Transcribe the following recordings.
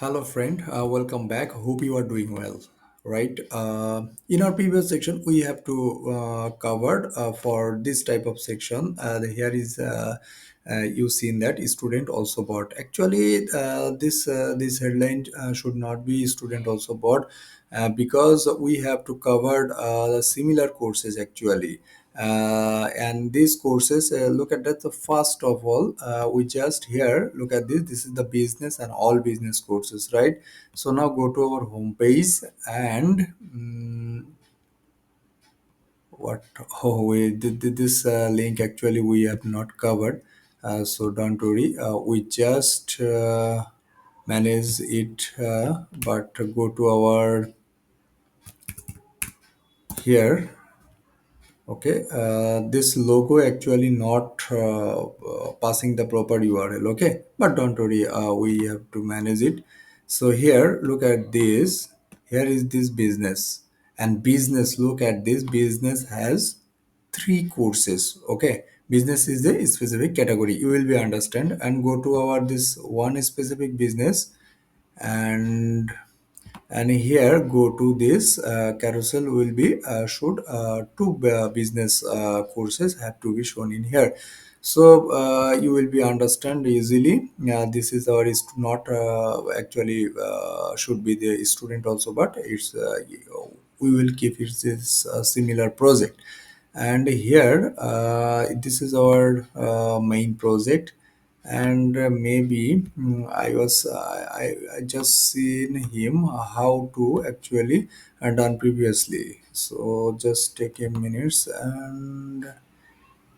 Hello, friend. Welcome back. Hope you are doing well. Right. In our previous section, we have to covered for this type of section. Here is you seen that student also bought. Actually, this headline should not be student also bought because we have to cover the similar courses actually. And these courses look at that. The first of all, we just here look at this is the business and all business courses, right? So now go to our home page and what we did this link actually we have not covered, so don't worry, we just manage it, but go to our here. Okay, this logo actually not passing the proper URL. Okay, but don't worry, we have to manage it. So here, look at this. Here is this business, and business. Look at this business has three courses. Okay, business is the specific category. You will be understand and go to our this one specific business and here go to this carousel will be should two business courses have to be shown in here. So you will be understand easily, this is our is not actually should be the student also, but it's we will keep it this similar project. And here this is our main project. And maybe I just seen him how to actually done previously, so just take a minutes. And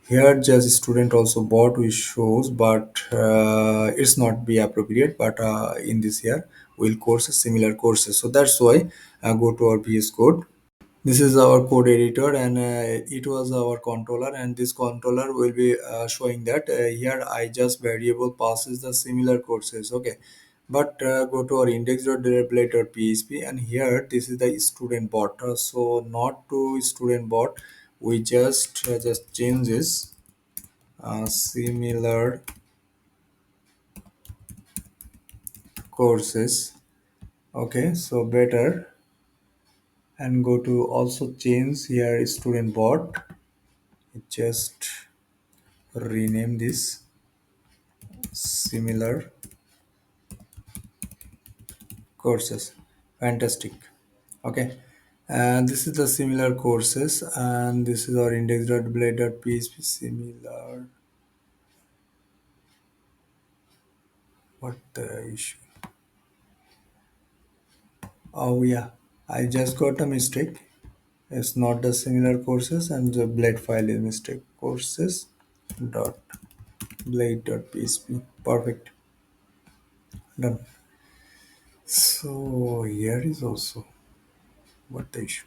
here just student also bought which shows, but it's not be appropriate, but in this year will courses similar courses, so that's why go to our VS Code. This is our code editor, and it was our controller, and this controller will be showing that here I just variable passes the similar courses. Okay, but go to our index.display.php, and here this is the student bot. So not to student bot, we just change this similar courses. Okay, so better, and go to also change here student bot. Just rename this similar courses. Fantastic. Okay, and this is the similar courses, and this is our index.blade.php similar. What the issue? Oh yeah, I just got a mistake. It's not the similar courses, and the blade file is mistake. Courses dot blade.php. Perfect. Done. So here is also what the issue.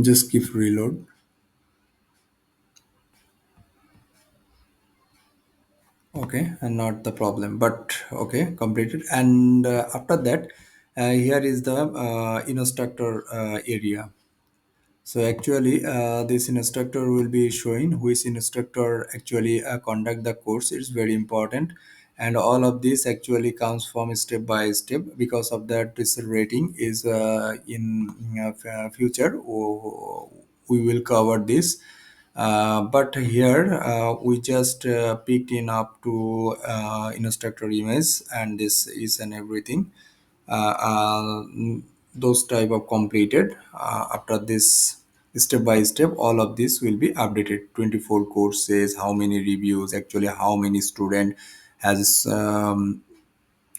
Just keep reload. Okay, and not the problem, but okay, completed. And after that, here is the instructor area. So actually, this instructor will be showing which instructor actually conduct the course. It's very important, and all of this actually comes from step by step. Because of that, this rating is in future. We will cover this, but here we just picked in up to instructor image, and this is and everything. Uh, uh, those type of completed. After this, step by step, all of this will be updated. 24 courses, how many reviews, actually how many student has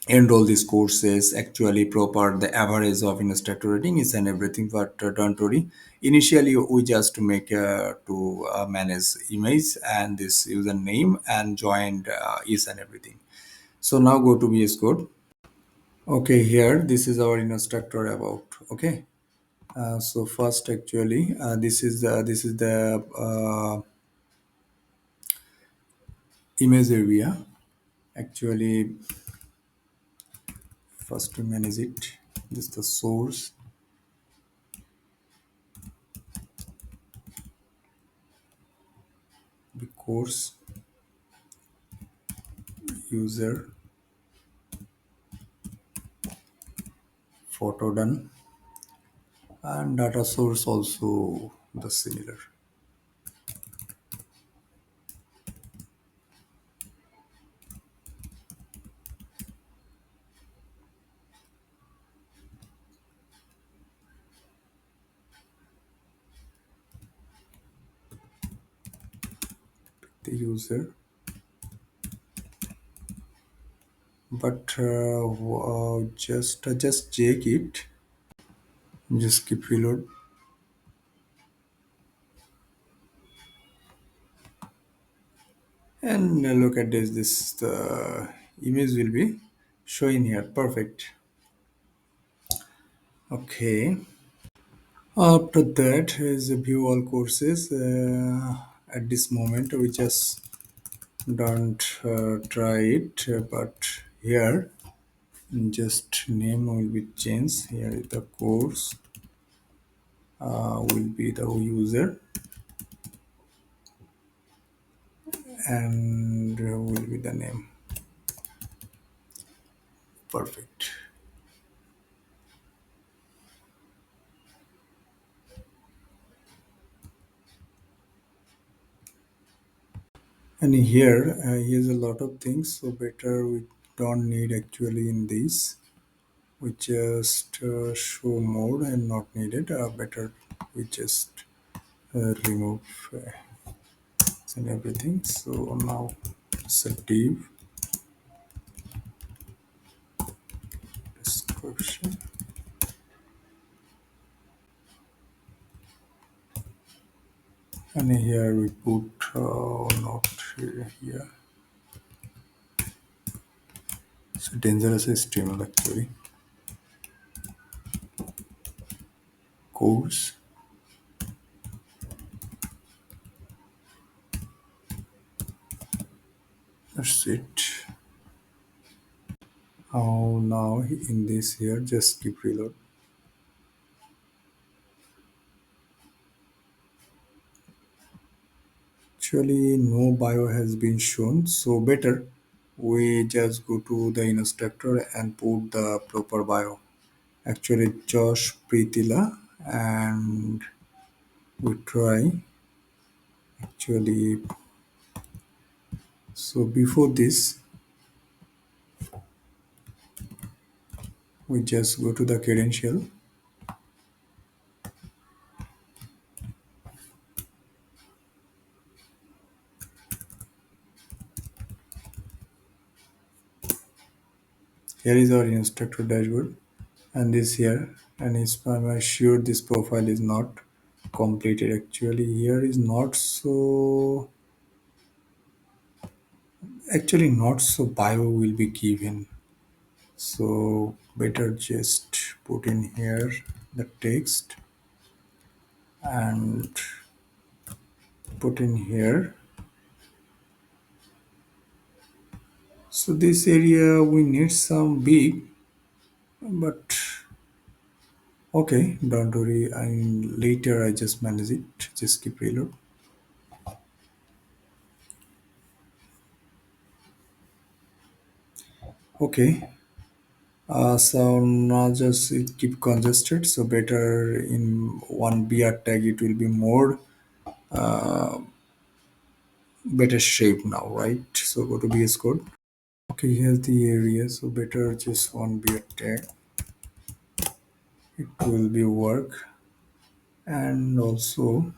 enroll these courses, actually proper the average of instructor rating is and everything. But don't worry, initially we just make to manage image and this username and joined is and everything. So now go to VS Code. Okay, here this is our instructor about. Okay, so first actually this is the image area. Actually, first we manage it. This is the source. be course user photo done, and data source also the similar. The user, but just check it, just keep reload, and look at this the image will be showing here. Perfect. Okay, after that is view all courses. At this moment we just don't try it, but here just name will be changed. Here is the course will be the user, and will be the name. Perfect. And here here's a lot of things, so better we don't need actually in this. We just show mode and not needed. Better we just remove and everything. So now set div description, and here we put not here. So dangerous HTML actually. Course. That's it. Oh, now in this here, just keep reload. Actually, no bio has been shown, so better we just go to the instructor and put the proper bio. Actually, Josh Pritila, and we try actually. So before this, we just go to the credential. Here is our instructor dashboard, and this here, and I'm sure this profile is not completed. Actually, here is not so. Actually, not so bio will be given. So better just put in here the text and put in here. So this area we need some big, but okay, don't worry. I later I just manage it. Just keep reload. Okay. So now just it keep congested. So better in one BR tag it will be more better shape now, right? So go to VS Code. Okay, here's the area. So better just one BR tag. It will be work, and also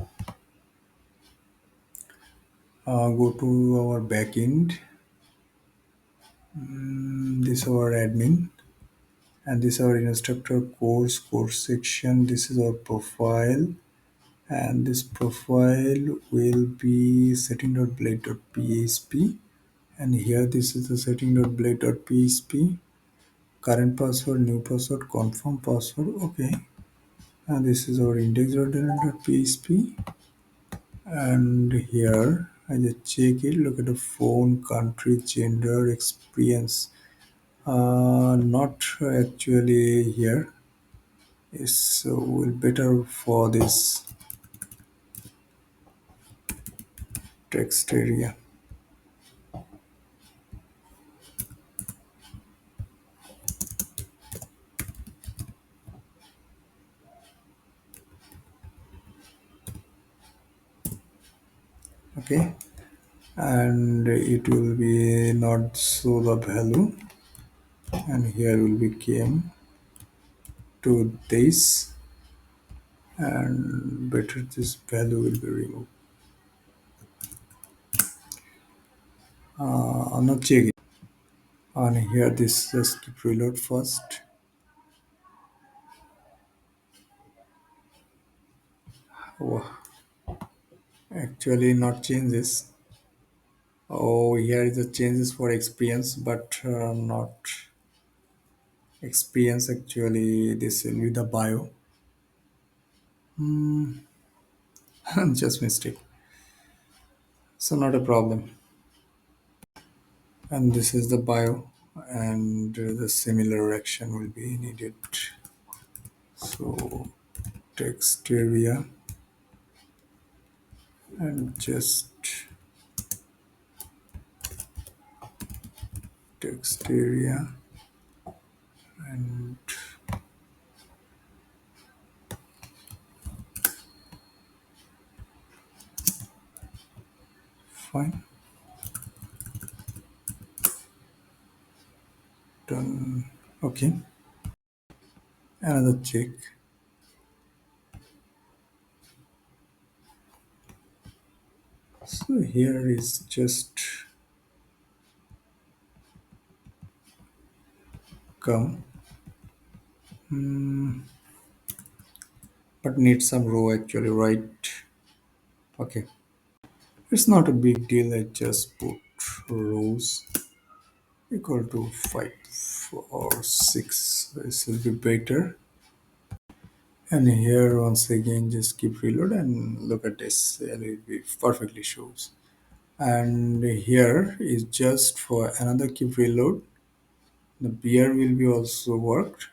go to our backend. This our admin, and this our instructor course section. This is our profile, and this profile will be setting.blade.php, and here this is the setting.blade.php. Current password, new password, confirm password. Okay, and this is our index.php. And here I just check it. Look at the phone, country, gender, experience. Not actually here. It's will better for this. text area. Okay, and it will be not show the value, and here will be came to this, and better this value will be removed. Now check it. And here this just keep reload first. Oh, actually not changes. Oh, here is the changes for experience, but not experience. Actually, this will be the bio. Just mistake. So not a problem. And this is the bio, and the similar action will be needed. So text area and just text area and fine. Done. Okay. Another check. So here is just come, but need some row actually, right? Okay. It's not a big deal. I just put rows equal to 5 or 6. This will be better. And here once again just keep reload and look at this, and it be perfectly shows. And here is just for another keep reload. The beer will be also worked,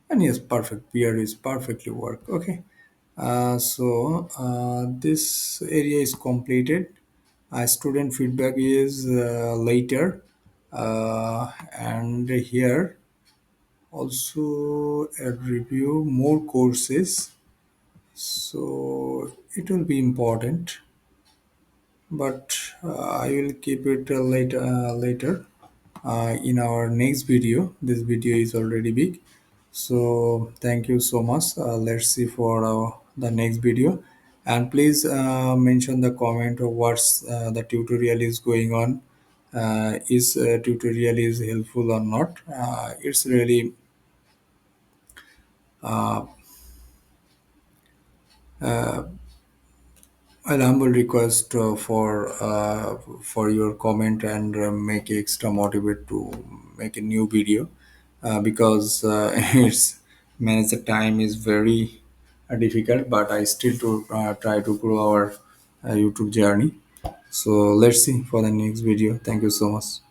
and yes, perfect. Beer is perfectly work. Okay. This area is completed. Student feedback is later, and here also a review more courses. So it will be important, but I will keep it later in our next video. This video is already big, so thank you so much. Let's see for the next video, and please mention the comment of what's the tutorial is going on. Is tutorial is helpful or not? It's really a humble request for your comment, and make it extra motivate to make a new video, because it's manage the time is very difficult, but I still to try to grow our YouTube journey. So let's see for the next video. Thank you so much.